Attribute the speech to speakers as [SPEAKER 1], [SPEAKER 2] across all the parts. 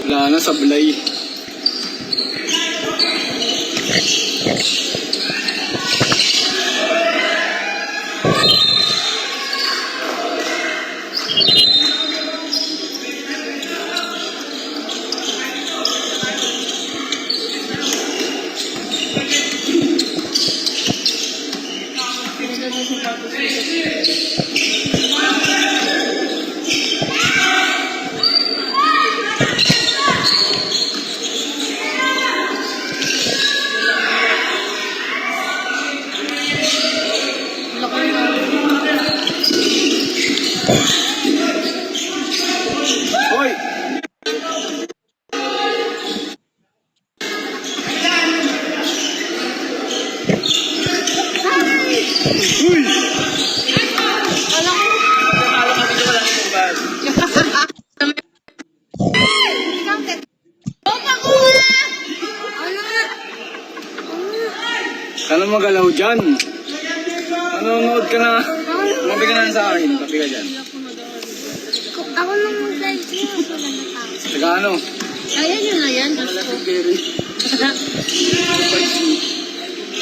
[SPEAKER 1] Wala na, sablay. Hoy! Uy! Ano magalaw dyan? Manonood ka na. Mabi ka na sa akin. Tabi ka dyan.
[SPEAKER 2] Ako nang mag-live niya.
[SPEAKER 1] Taga ano?
[SPEAKER 2] Ayan yun na yan.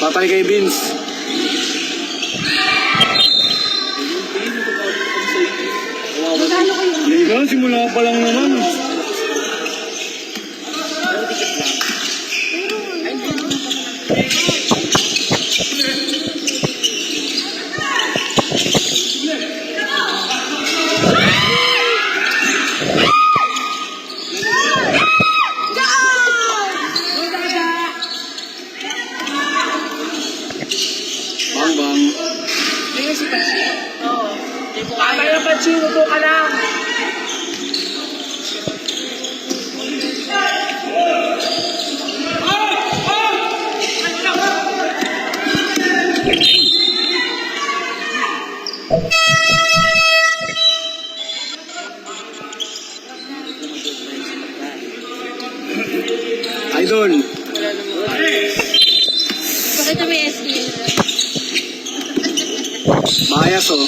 [SPEAKER 1] Patay kay Vince.
[SPEAKER 2] Magkano kayo?
[SPEAKER 1] Hindi ka, simula pa lang naman. Bang bang.
[SPEAKER 3] Ayun si Pansi. Oo. Hindi po kaya. Kaya Pansi, upo ka lang.
[SPEAKER 1] Idol.
[SPEAKER 2] Pakita mo yung SK.
[SPEAKER 1] Bias oh.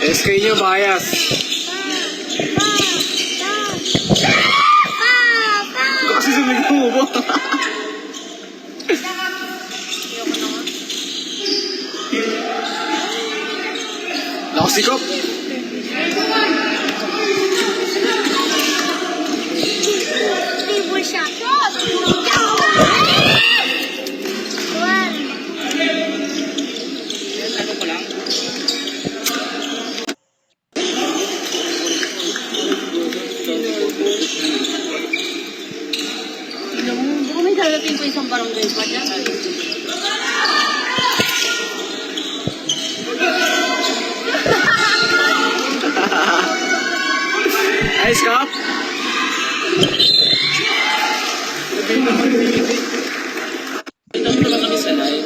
[SPEAKER 1] SK nyo bias. Kasi sumigaw mo ba? Nakasikop.
[SPEAKER 2] Table siya.
[SPEAKER 3] Ano ko lang?
[SPEAKER 2] Baka may darating ko isang barangay pa dyan.
[SPEAKER 1] Ice cup.
[SPEAKER 3] Ito mo naman kami sa live.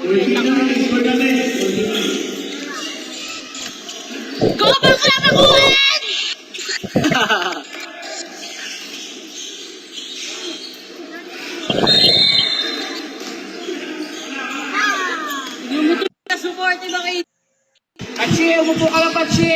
[SPEAKER 3] Yun na
[SPEAKER 2] Gobal ko na makuhan! Yung motor na support, iba kayo.
[SPEAKER 3] Pansi, umupo ka lang, Pansi.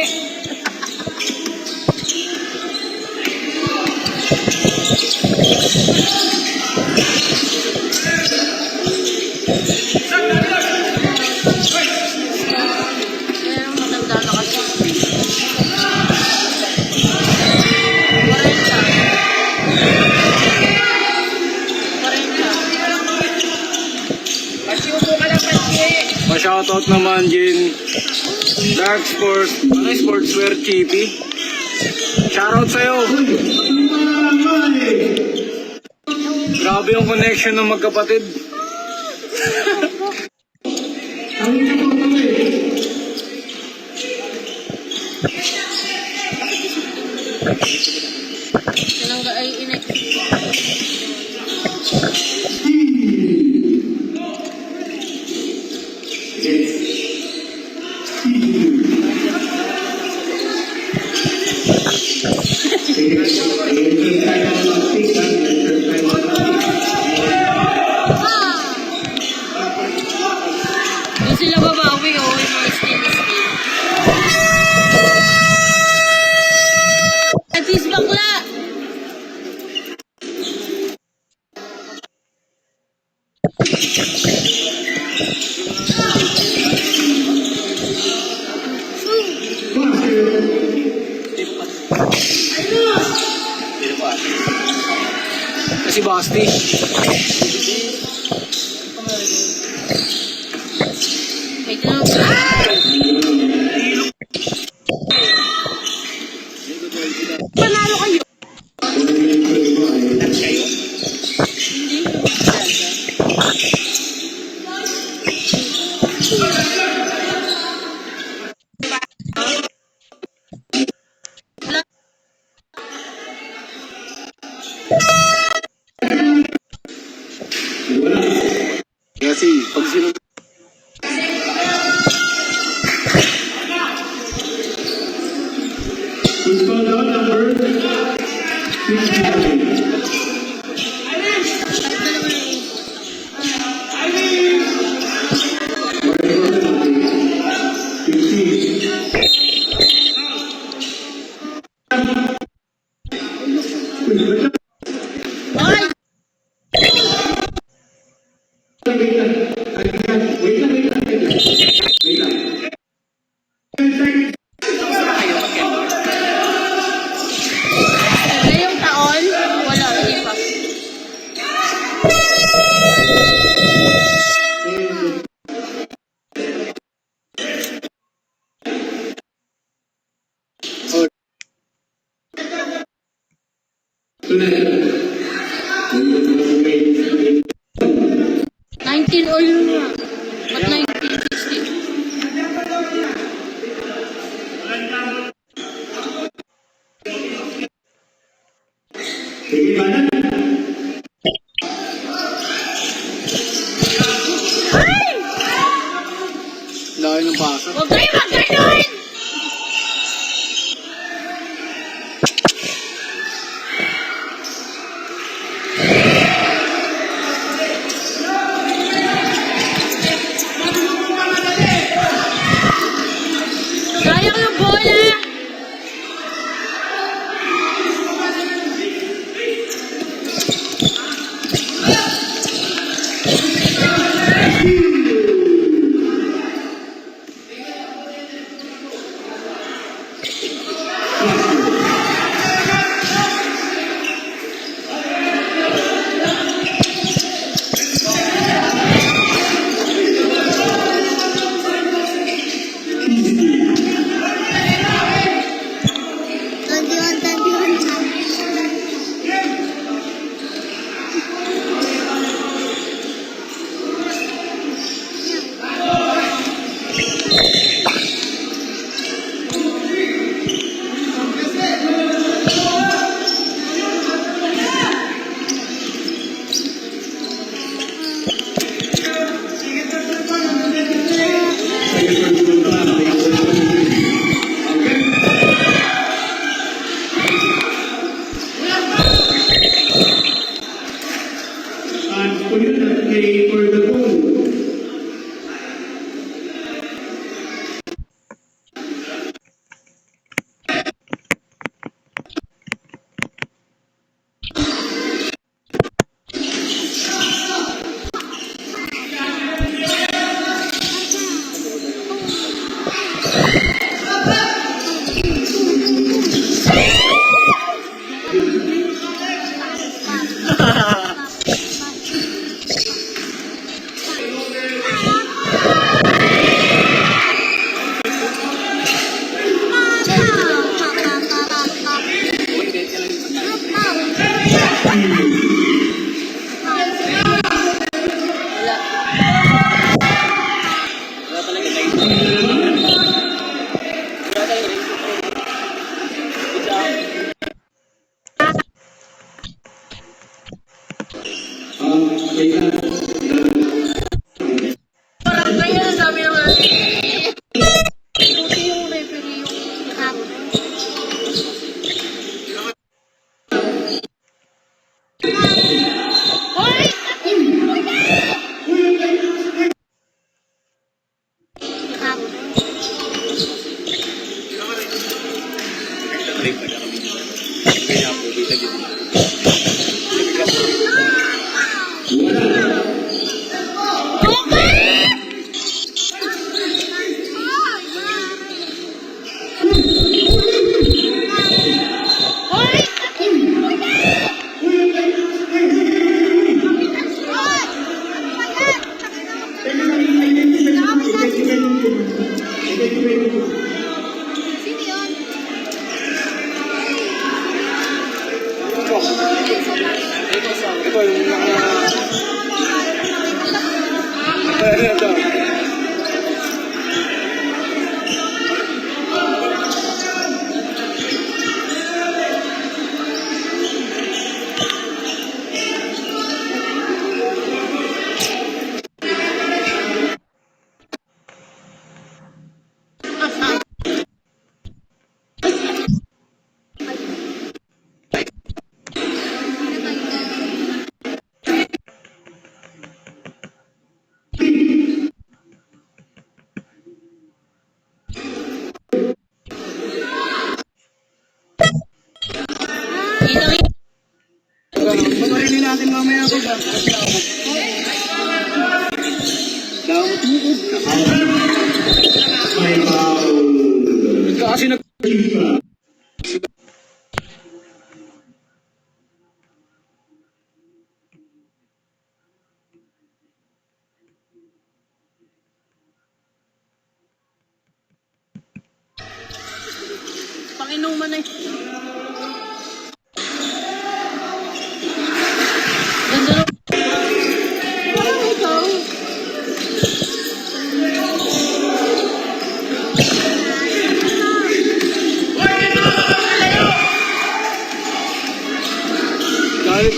[SPEAKER 2] Kaya matanda na kasi. 40.
[SPEAKER 3] Pansi, upo ka lang, Pansi.
[SPEAKER 1] Pa-shoutout naman Jin. Dark Sports. Ano yung sportswear chippy? Shoutout sa'yo. Grabe yung connection ng magkapatid.
[SPEAKER 2] Tinanggal ay inek. Doon sila babawi, oh, yung mga skin. Atis bakla!
[SPEAKER 1] Kasi Basti.
[SPEAKER 2] May tinawag. Panalo kayo.
[SPEAKER 1] Kasi pag sino
[SPEAKER 2] Ay! Ngayong taon, wala, hindi pa. Nineteen oil nga. Ba't 1960? Ay!
[SPEAKER 1] laki ng basa.
[SPEAKER 2] Huwag kayo mag-ganon! Sayang yung bola!
[SPEAKER 1] Ito yung mga... Ito. Pamarilin natin mamaya ako ba? Damot mo. Kasi nag...
[SPEAKER 2] Panginuman na eh. Ganda na. Parang ikaw.
[SPEAKER 1] Kahit...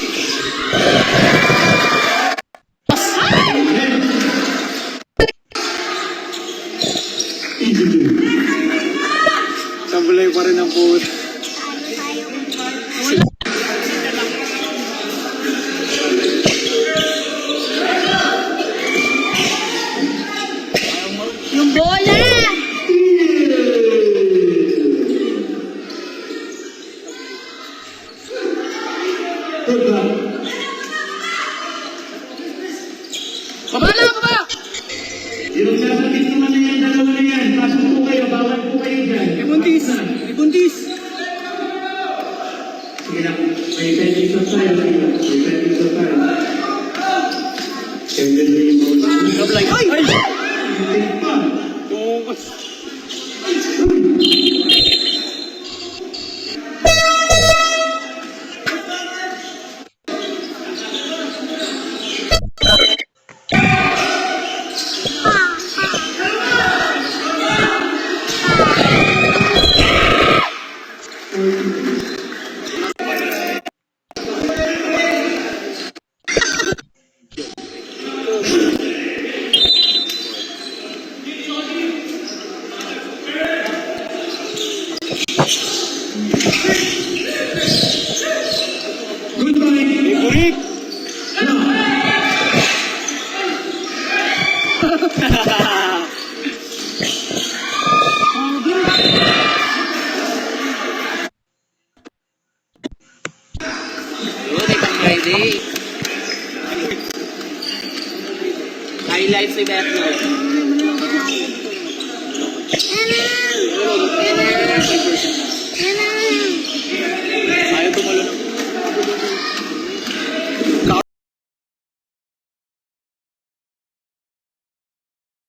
[SPEAKER 1] Sabulay pa rin ang puwet.
[SPEAKER 2] Yung bola!
[SPEAKER 3] Baba na, baba!
[SPEAKER 4] Yung sasakit naman na yan, dalawa na yan. Pasok po kayo, bawal po kayo dyan.
[SPEAKER 1] Ibuntis! Ibuntis!
[SPEAKER 4] Sige na, may pending sa tayo. May pending sa tayo. Pending na yung mga...
[SPEAKER 1] Gablay! Ay! Ay!
[SPEAKER 4] Pending pa.
[SPEAKER 1] Tungas!
[SPEAKER 4] Goodbye.
[SPEAKER 1] Burik!
[SPEAKER 3] Yun, ibang Friday. Highlights ni Betno.